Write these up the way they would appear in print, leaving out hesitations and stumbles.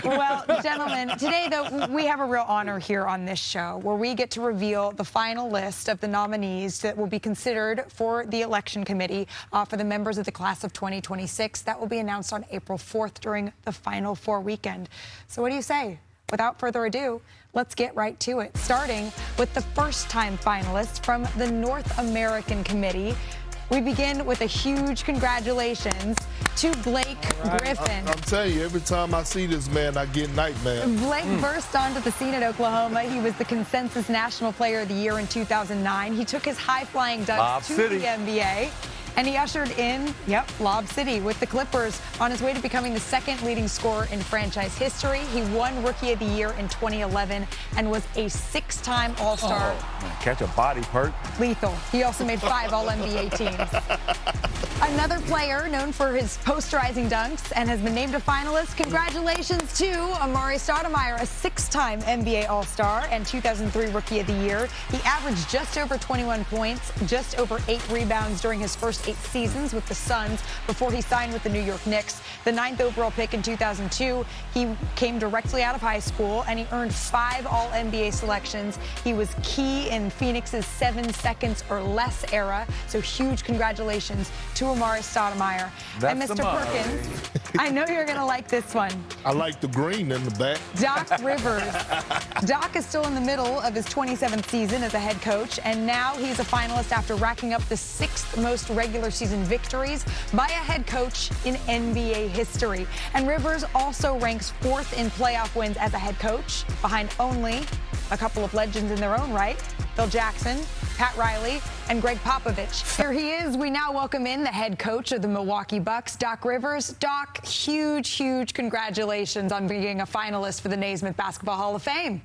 Well, gentlemen, today, though, we have a real honor here on this show where we get to reveal the final list of the nominees that will be considered for the election committee for the members of the class of 2026. That will be announced on April 4th during the Final Four weekend. So what do you say? Without further ado, let's get right to it, starting with the first-time finalists from the North American Committee. We begin with a huge congratulations to Blake Griffin. I'm telling you, every time I see this man, I get nightmares. Blake burst onto the scene at Oklahoma. He was the consensus National Player of the Year in 2009. He took his high-flying dunks to the NBA. And he ushered in, Lob City with the Clippers on his way to becoming the second leading scorer in franchise history. He won Rookie of the Year in 2011 and was a six-time All-Star. Catch a body, Perk. Lethal. He also made 5 All-NBA teams. Another player known for his posterizing dunks and has been named a finalist. Congratulations to Amari Stoudemire, a 6-time NBA All-Star and 2003 Rookie of the Year. He averaged just over 21 points, just over 8 rebounds during his first 8 seasons with the Suns before he signed with the New York Knicks. The 9th overall pick in 2002, he came directly out of high school and he earned 5 All-NBA selections. He was key in Phoenix's 7 seconds or less era. So huge congratulations to Amari Stoudemire. And Mr. Perkins, I know you're going to like this one. I like the green in the back. Doc Rivers. Doc is still in the middle of his 27th season as a head coach, and now he's a finalist after racking up the 6th most regular season victories by a head coach in NBA history. And Rivers also ranks 4th in playoff wins as a head coach, behind only a couple of legends in their own right, Phil Jackson, Pat Riley, and Greg Popovich. Here he is. We now welcome in the head coach of the Milwaukee Bucks, Doc Rivers. Doc, huge congratulations on being a finalist for the Naismith Basketball Hall of Fame.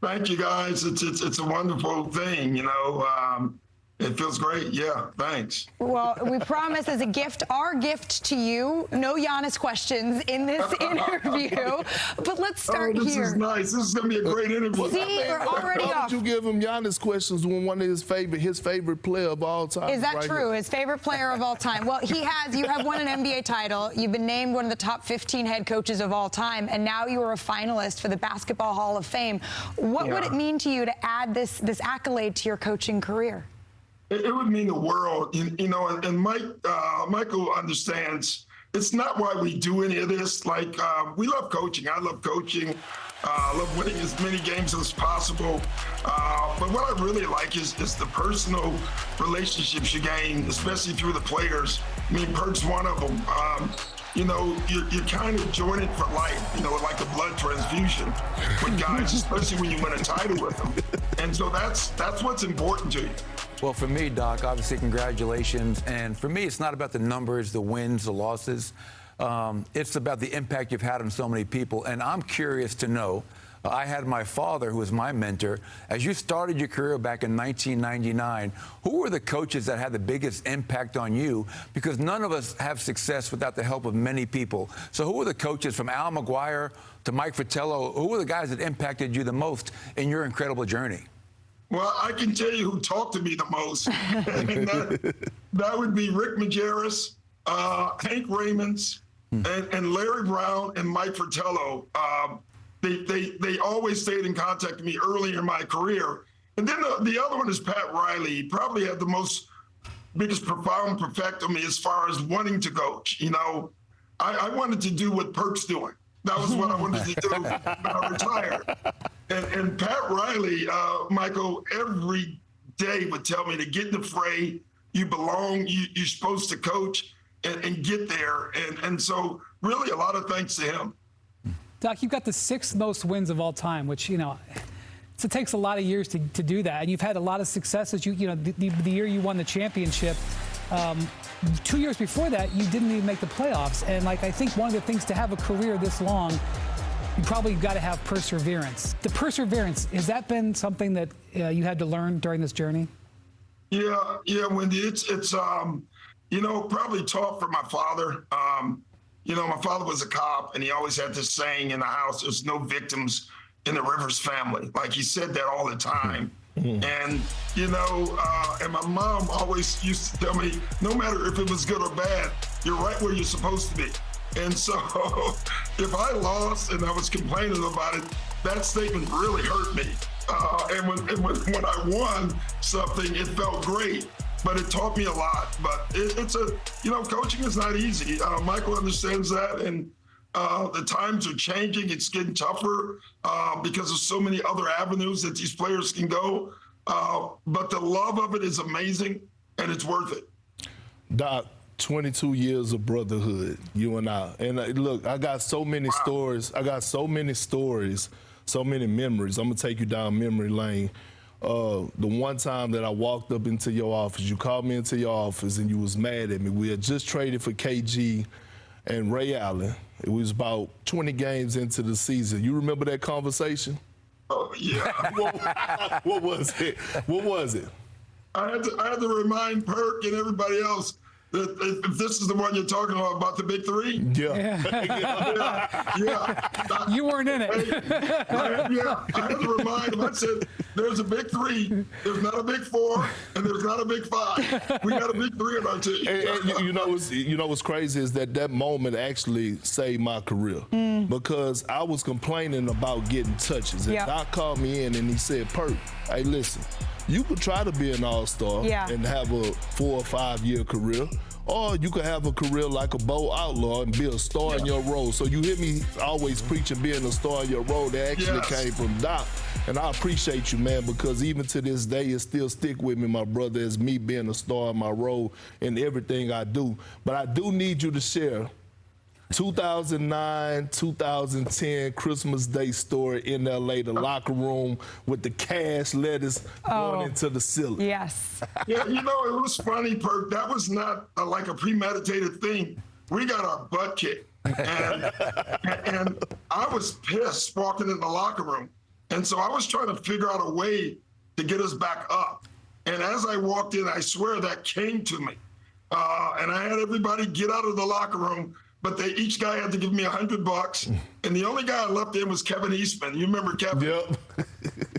Thank you, guys. It's a wonderful thing, you know. It feels great. Yeah, thanks. Well, we promise as a gift, our gift to you, no Giannis questions in this interview. But let's start this here. This is nice. This is going to be a great interview. See, we're already Why off. don't you give him Giannis questions when one of his favorite player of all time? Is that right true? Here. His favorite player of all time? Well, you have won an NBA title. You've been named one of the top 15 head coaches of all time, and now you are a finalist for the Basketball Hall of Fame. What would it mean to you to add this accolade to your coaching career? It would mean the world, you know, and Michael understands it's not why we do any of this. Like, we love coaching. I love coaching. I love winning as many games as possible. But what I really like is the personal relationships you gain, especially through the players. I mean, Perk's one of them. You know, you're kind of joined for life, you know, like a blood transfusion with guys, especially when you win a title with them. And so that's what's important to you. Well, for me, Doc, obviously, congratulations. And for me, it's not about the numbers, the wins, the losses. It's about the impact you've had on so many people. And I'm curious to know, I had my father, who was my mentor. As you started your career back in 1999, who were the coaches that had the biggest impact on you? Because none of us have success without the help of many people. So who were the coaches from Al McGuire to Mike Fratello? Who were the guys that impacted you the most in your incredible journey? Well, I can tell you who talked to me the most. And that would be Rick Majerus, Hank Raymonds, and Larry Brown and Mike Fratello. They always stayed in contact with me early in my career. And then the other one is Pat Riley. He probably had the biggest profound effect on me as far as wanting to coach. You know, I wanted to do what Perk's doing. That was what I wanted to do when I retired. And Pat Riley, Michael, every day would tell me to get in the fray. You belong. You're supposed to coach and get there. And so really a lot of thanks to him. Doc, you've got the 6th most wins of all time, which, you know, it takes a lot of years to do that. And you've had a lot of successes. You know, the year you won the championship, 2 years before that, you didn't even make the playoffs. And, like, I think one of the things to have a career this long, you probably got to have perseverance. The perseverance, has that been something that you had to learn during this journey? Yeah, Wendy. It's you know, probably taught from my father. You know, my father was a cop, and he always had this saying in the house, there's no victims in the Rivers family. Like, he said that all the time. And, you know, and my mom always used to tell me, no matter if it was good or bad, you're right where you're supposed to be. And so if I lost and I was complaining about it, that statement really hurt me. And when I won something, it felt great, but it taught me a lot. But it's coaching is not easy. Michael understands that, and the times are changing. It's getting tougher because of so many other avenues that these players can go. But the love of it is amazing, and it's worth it. Doc, 22 years of brotherhood, you and I. And look, I got so many stories. So many memories. I'm going to take you down memory lane. The one time that I walked up into your office, you called me into your office and you was mad at me. We had just traded for KG and Ray Allen. It was about 20 games into the season. You remember that conversation? Oh, yeah. What was it? What was it? I had to remind Perk and everybody else that if this is the one you're talking about the big three. Yeah. Yeah. You weren't in it. I had to remind him. I said, there's a big three, there's not a big four, and there's not a big five. We got a big three on our team. And you know what's crazy is that moment actually saved my career because I was complaining about getting touches. And Doc called me in and he said, Perk, hey, listen, you could try to be an all-star and have a 4 or 5 year career, or you could have a career like a Bo Outlaw and be a star in your role. So you hear me always preaching being a star in your role. That actually came from Doc. And I appreciate you, man, because even to this day, it still stick with me, my brother, as me being a star in my role in everything I do. But I do need you to share 2009, 2010 Christmas Day story in LA, the locker room with the cash letters going into the ceiling. Yes. Yeah, it was funny, Perk. That was not like a premeditated thing. We got our butt kicked. And I was pissed walking in the locker room. And so I was trying to figure out a way to get us back up. And as I walked in, I swear that came to me. And I had everybody get out of the locker room, but each guy had to give me $100. And the only guy I left in was Kevin Eastman. You remember Kevin? Yep.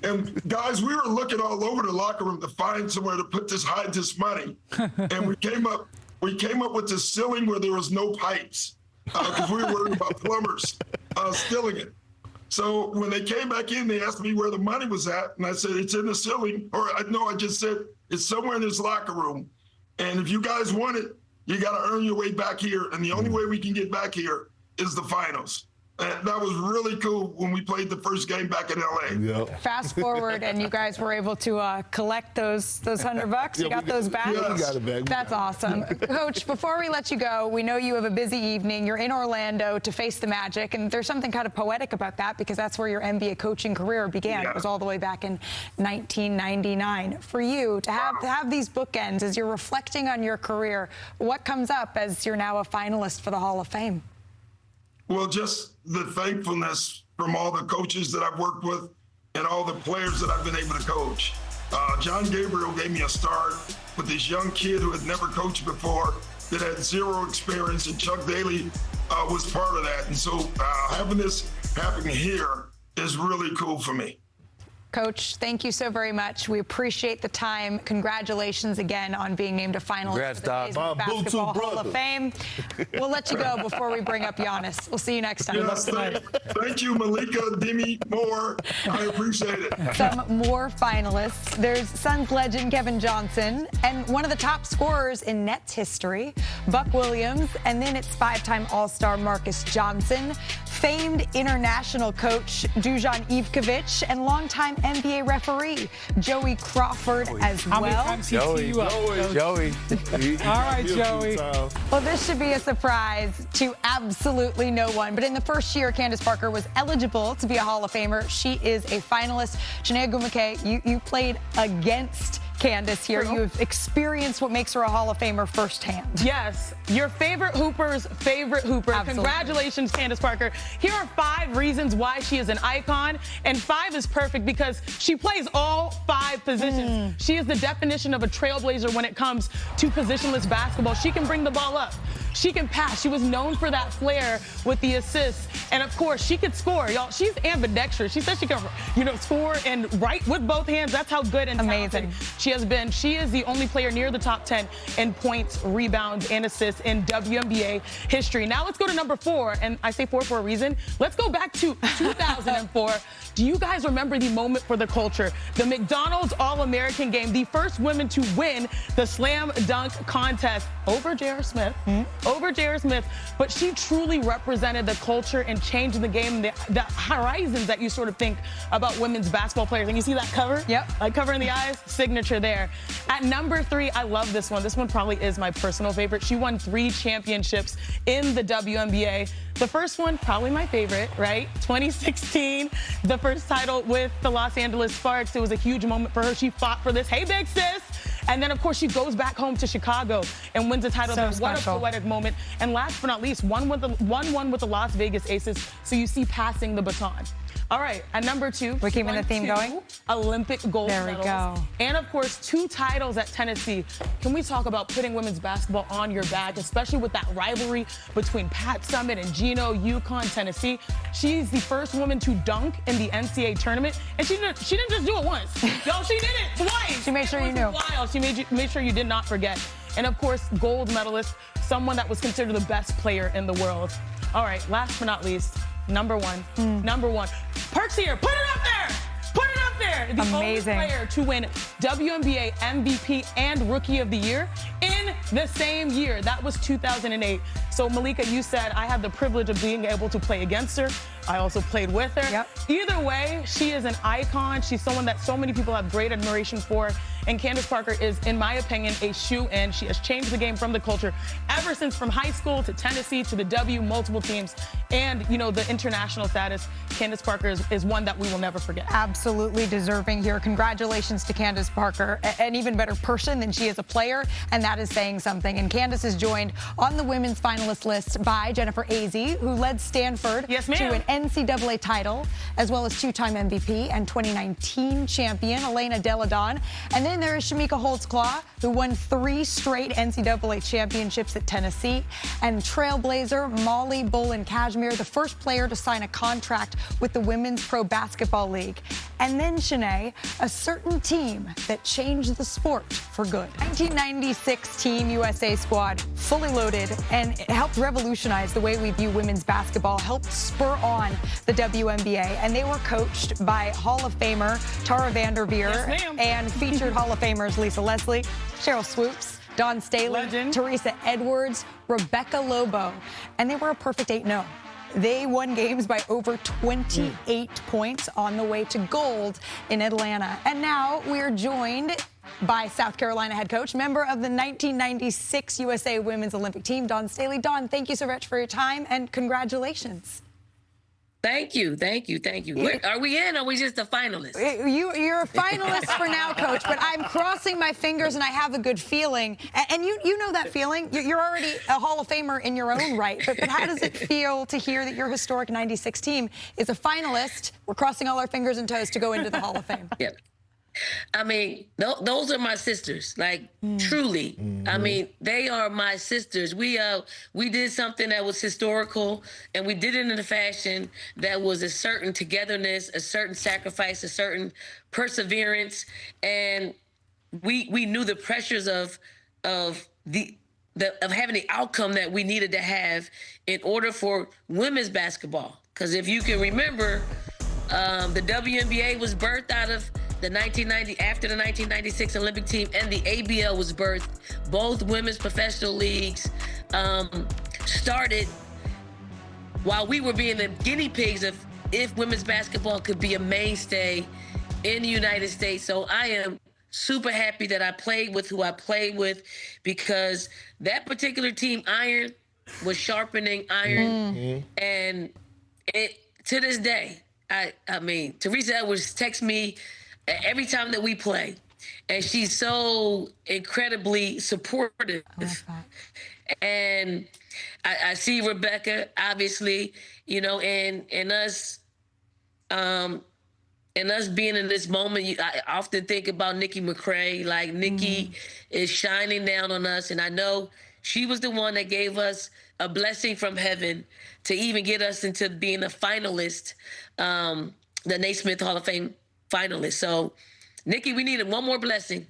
And guys, we were looking all over the locker room to find somewhere to hide this money. And we came up with this ceiling where there was no pipes because we were worried about plumbers stealing it. So when they came back in, they asked me where the money was at. And I said, it's in the ceiling. I just said, it's somewhere in this locker room. And if you guys want it, you got to earn your way back here. And the only way we can get back here is the finals. And that was really cool when we played the first game back in LA. Yep. Fast forward, and you guys were able to collect those $100. You got those back? Yes. We got it back. That's awesome. Coach, before we let you go, we know you have a busy evening. You're in Orlando to face the Magic, and there's something kind of poetic about that because that's where your NBA coaching career began. It was all the way back in 1999. For you to have these bookends as you're reflecting on your career, what comes up as you're now a finalist for the Hall of Fame? Well, just the thankfulness from all the coaches that I've worked with and all the players that I've been able to coach. John Gabriel gave me a start with this young kid who had never coached before, that had zero experience, and Chuck Daly was part of that. And so having this happen here is really cool for me. Coach, thank you so very much. We appreciate the time. Congratulations again on being named a finalist for the Naismith Basketball Hall of Fame. We'll let you go before we bring up Giannis. We'll see you next time. Yes, thank you, Malika, Demi Moore. I appreciate it. Some more finalists. There's Suns legend Kevin Johnson and one of the top scorers in Nets history, Buck Williams, and then it's 5-time All-Star Marcus Johnson, famed international coach Dusan Ivkovic, and longtime NBA referee Joey Crawford as well. How many times he tee you up? Joey. All right, Joey. Well, this should be a surprise to absolutely no one. But in the first year, Candace Parker was eligible to be a Hall of Famer. She is a finalist. Chiney Ogwumike, you played against Candace here. You have experienced what makes her a Hall of Famer firsthand. Yes, your favorite Hooper's favorite Hooper. Absolutely. Congratulations, Candace Parker. Here are 5 reasons why she is an icon, and 5 is perfect because she plays all 5 positions. She is the definition of a trailblazer when it comes to positionless basketball. She can bring the ball up. She can pass. She was known for that flair with the assists. And of course, she could score, y'all. She's ambidextrous. She says she can, score and write with both hands. That's how good and talented she has been. She is the only player near the top 10 in points, rebounds, and assists in WNBA history. Now let's go to number 4, and I say 4 for a reason. Let's go back to 2004. Do you guys remember the moment for the culture? The McDonald's All-American game, the first women to win the slam dunk contest over J.R. Smith, but she truly represented the culture and changed the game, the horizons that you sort of think about women's basketball players. And you see that cover? Yep. Like covering the eyes, signature there. At number 3, I love this one. This one probably is my personal favorite. She won 3 championships in the WNBA. The first one, probably my favorite, right? 2016, the first title with the Los Angeles Sparks. It was a huge moment for her. She fought for this. Hey, big sis. And then, of course, she goes back home to Chicago and wins the title. So what a poetic moment. And last but not least, one with the Las Vegas Aces. So you see passing the baton. All right, at number 2. We're keeping the theme going. Olympic gold medals. There we go. And, of course, 2 titles at Tennessee. Can we talk about putting women's basketball on your back, especially with that rivalry between Pat Summitt and Gino, UConn, Tennessee? She's the first woman to dunk in the NCAA tournament. And she didn't just do it once. Yo, she did it twice. She made sure you knew. Wild. She made sure you did not forget. And, of course, gold medalist, someone that was considered the best player in the world. All right, last but not least, number 1. Number 1. Perks here. Put it up there. Put it up there. The only player to win WNBA MVP and Rookie of the Year in the same year. That was 2008. So, Malika, you said I had the privilege of being able to play against her. I also played with her. Yep. Either way, she is an icon. She's someone that so many people have great admiration for. And Candace Parker is, in my opinion, a shoe-in. She has changed the game from the culture ever since, from high school to Tennessee to the W, multiple teams, and, the international status. Candace Parker is one that we will never forget. Absolutely deserving here. Congratulations to Candace Parker, an even better person than she is a player, and that is saying something. And Candace is joined on the women's finalist list by Jennifer Azzi, who led Stanford to an NCAA title, as well as 2-time MVP and 2019 champion Elena Delle Donne. And then there is Shamika Holtzclaw, who won 3 straight NCAA championships at Tennessee, and trailblazer Molly Bolin-Kashmir, the first player to sign a contract with the Women's Pro Basketball League. And then, Shanae, a certain team that changed the sport for good. 1996 Team USA squad, fully loaded, and it helped revolutionize the way we view women's basketball, helped spur on the WNBA, and they were coached by Hall of Famer Tara Vanderveer and featured Hall of Famers Lisa Leslie, Cheryl Swoops, Dawn Staley, Teresa Edwards, Rebecca Lobo, and they were a perfect 8-0. They won games by over 28 points on the way to gold in Atlanta. And now we're joined by South Carolina head coach, member of the 1996 USA Women's Olympic team, Dawn Staley. Dawn, thank you so much for your time and congratulations. Thank you. Are we in or are we just a finalist? You're a finalist for now, Coach, but I'm crossing my fingers and I have a good feeling. And you know that feeling. You're already a Hall of Famer in your own right, but how does it feel to hear that your historic 96 team is a finalist? We're crossing all our fingers and toes to go into the Hall of Fame. Yep. I mean, those are my sisters, like truly. I mean, they are my sisters. We did something that was historical, and we did it in a fashion that was a certain togetherness, a certain sacrifice, a certain perseverance, and we knew the pressures of having the outcome that we needed to have in order for women's basketball. Because if you can remember, the WNBA was birthed out of after the 1996 Olympic team, and the ABL was birthed. Both women's professional leagues started while we were being the guinea pigs of if women's basketball could be a mainstay in the United States. So I am super happy that I played with who I played with, because that particular team, iron, was sharpening iron. And to this day, I mean, Teresa Edwards texts me every time that we play, and she's so incredibly supportive. And I see Rebecca, obviously, and us being in this moment. I often think about Nikki McCray. Like, Nikki is shining down on us, and I know She was the one that gave us a blessing from heaven to even get us into being a finalist, the Naismith Hall of Fame finalist. So, Nikki, we needed one more blessing.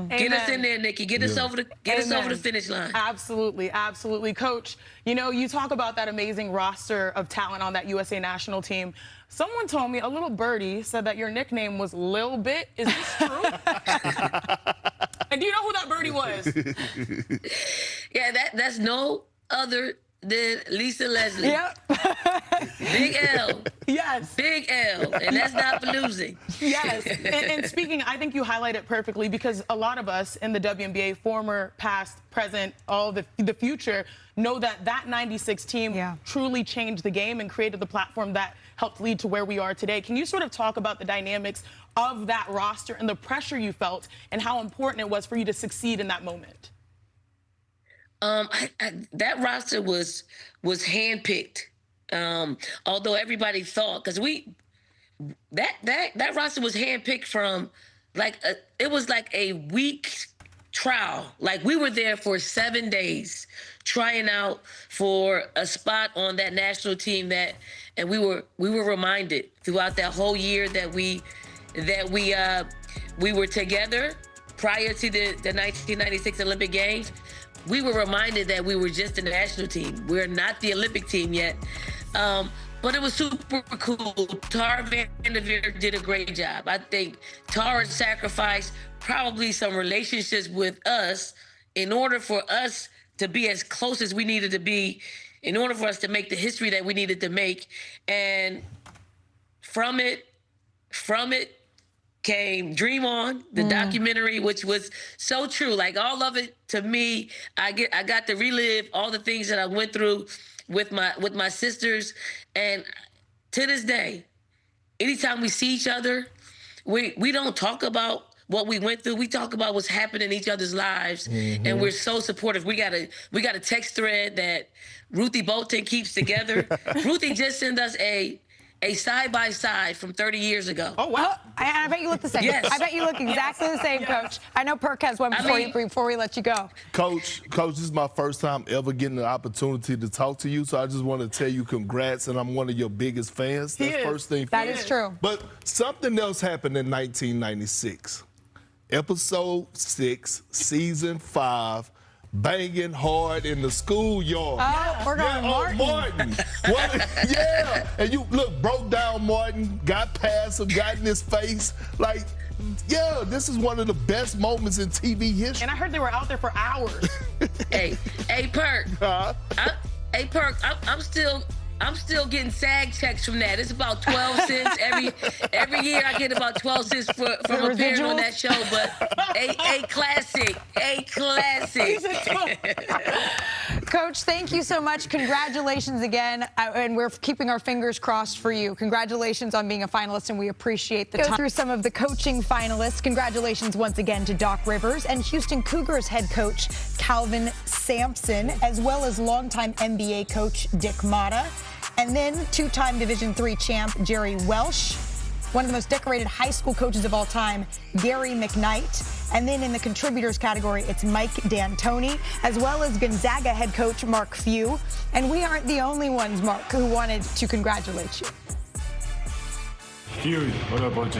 Get us in there, Nikki. Get us over the finish line. Absolutely, absolutely. Coach, you know, you talk about that amazing roster of talent on that USA national team. Someone told me, a little birdie said that your nickname was Lil Bit. Is this true? And do you know who that birdie was? Yeah, that's no other than Lisa Leslie. Yep. Big L. Yes. Big L. And that's not for losing. Yes. And speaking, I think you highlight it perfectly, because a lot of us in the WNBA, former, past, present, all the future, know that 96 team truly changed the game and created the platform that helped lead to where we are today. Can you sort of talk about the dynamics of that roster and the pressure you felt and how important it was for you to succeed in that moment? That roster was handpicked. Although everybody thought, because that roster was handpicked from it was like a week trial. Like, we were there for 7 days trying out for a spot on that national team, and we were reminded throughout that whole year that we were together prior to the 1996 Olympic Games. We were reminded that we were just a national team. We're not the Olympic team yet. But it was super cool. Tara Vanderveer did a great job. I think Tara sacrificed probably some relationships with us in order for us to be as close as we needed to be, in order for us to make the history that we needed to make. And from it came Dream On, the documentary, which was so true. Like, all of it, to me, I got to relive all the things that I went through with my sisters. And to this day, anytime we see each other, we don't talk about what we went through. We talk about what's happening in each other's lives, and we're so supportive. We got a text thread that Ruthie Bolton keeps together. Ruthie just sent us a side-by-side from 30 years ago. Oh, wow. I bet you look the same. Yes. I bet you look exactly the same, Coach. I know Perk has one before we let you go. Coach, this is my first time ever getting the opportunity to talk to you, so I just want to tell you congrats, and I'm one of your biggest fans. That's first thing. That is true. But something else happened in 1996. Episode 6, Season 5, banging hard in the schoolyard. Oh, we're going Martin. Yeah. And you, look, broke down Martin, got past him, got in his face. Like, yeah, this is one of the best moments in TV history. And I heard they were out there for hours. Hey, Perk. Hey, Perk, I'm still getting SAG checks from that. It's about 12 cents every year. I get about 12 cents from appearing on that show. But a classic. Coach, thank you so much. Congratulations again, and we're keeping our fingers crossed for you. Congratulations on being a finalist, and we appreciate the time. Go through some of the coaching finalists. Congratulations once again to Doc Rivers and Houston Cougars head coach Calvin Sampson, as well as longtime NBA coach Dick Motta. And then two-time Division III champ Jerry Welsh, one of the most decorated high school coaches of all time, Gary McKnight. And then in the contributors category, it's Mike D'Antoni, as well as Gonzaga head coach Mark Few. And we aren't the only ones, Mark, who wanted to congratulate you. Few, what up, OG?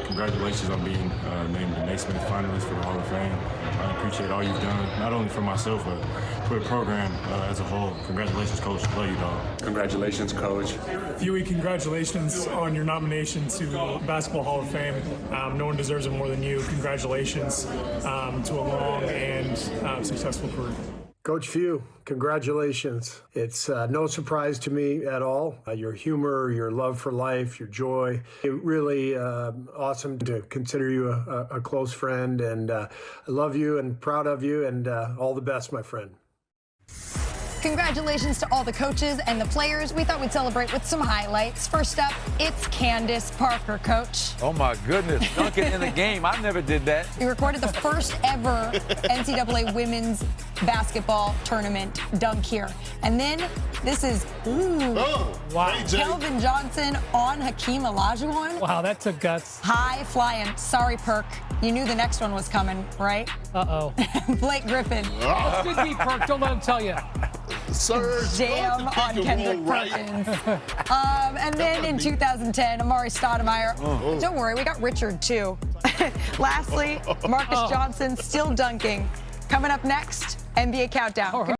Congratulations on being named the Naismith finalist for the Hall of Fame. I appreciate all you've done, not only for myself, but for the program as a whole. Congratulations, Coach. Love you, dog. Congratulations, Coach. Huey, congratulations on your nomination to Basketball Hall of Fame. No one deserves it more than you. Congratulations to a long and successful career. Coach Few, congratulations. It's no surprise to me at all. Your humor, your love for life, your joy. It really awesome to consider you a close friend, and I love you and proud of you, and all the best, my friend. Congratulations to all the coaches and the players. We thought we'd celebrate with some highlights. First up, it's Candace Parker, Coach. Oh, my goodness. Dunking in the game. I never did that. We recorded the first ever NCAA women's basketball tournament dunk here. And then this is, Wow. Kelvin Johnson on Hakeem Olajuwon. Wow, that took guts. High flying. Sorry, Perk. You knew the next one was coming, right? Uh-oh. Blake Griffin. That's good beat, Perk. Don't let him tell you. Sir, Jam on Kendrick Perkins. And then in 2010, Amari Stoudemire. Don't worry, we got Richard too. Lastly, Marcus Johnson still dunking. Coming up next, NBA Countdown.